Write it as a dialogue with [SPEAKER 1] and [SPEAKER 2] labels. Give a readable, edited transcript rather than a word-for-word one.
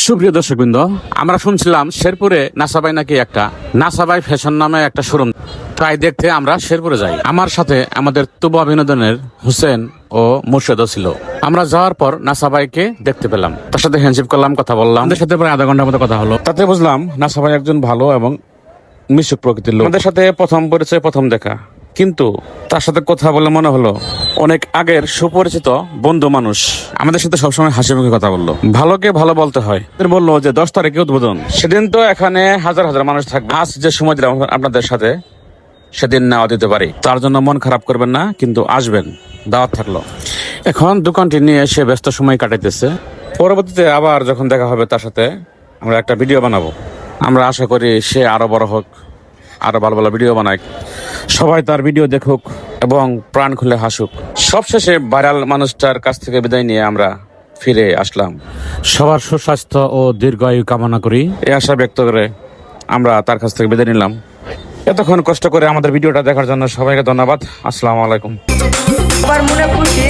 [SPEAKER 1] সুপ্রিয় দর্শকবৃন্দ, আমরা শুনছিলাম শেরপুরে নাসাবাই নাকি একটা নাসাবাই ফ্যাশন নামে একটা শোরুম, তাই দেখতে আমরা শেরপুরে যাই। আমার সাথে আমাদের তুবা বিনোদনের হোসেন ও মুর্শেদও ছিল। আমরা যাওয়ার পর নাসাবাইকে দেখতে পেলাম, তার সাথে হ্যান্ডশেক করলাম, কথা বললাম। আমাদের সাথে প্রায় আধা ঘন্টার মতো কথা হলো। তাতে বুঝলাম নাসাবাই একজন ভালো এবং মিশুক প্রকৃতির লোক। আমাদের সাথে প্রথম পরিচয়, প্রথম দেখা, কিন্তু তার সাথে কথা বলে মনে হলো অনেক আগের সুপরিচিত বন্ধু মানুষ। আমাদের সাথে সবসময় হাসি মুখে কথা বললো। ভালোকে ভালো বলতে হয়। বললো যে 10 তারিখে উদ্বোধন, সেদিন তো এখানে হাজার হাজার মানুষ থাকবে। আজ যে সময় দিলাম আপনাদের সাথে, সেদিন নাও দিতে পারি, তার জন্য মন খারাপ করবেন না, কিন্তু আসবেন, দাওয়াত থাকলো। এখন দোকানটি নিয়ে সে ব্যস্ত সময় কাটাইতেছে। পরবর্তীতে আবার যখন দেখা হবে তার সাথে আমরা একটা ভিডিও বানাবো। আমরা আশা করি সে আরো বড় হোক, আরো ভালো ভালো ভিডিও বানাক, সবাই তার ভিডিও দেখুক এবং প্রাণ খুলে হাসুক। সবশেষে ভাইরাল মানুষটার কাছ থেকে বিদায় নিয়ে আমরা ফিরে আসলাম। সবার সুস্বাস্থ্য ও দীর্ঘায়ু কামনা করি, এই আশা ব্যক্ত করে আমরা তার কাছ থেকে বিদায় নিলাম। এতক্ষণ কষ্ট করে আমাদের ভিডিওটা দেখার জন্য সবাইকে ধন্যবাদ। আসসালামু আলাইকুম।
[SPEAKER 2] আমার মনে খুশি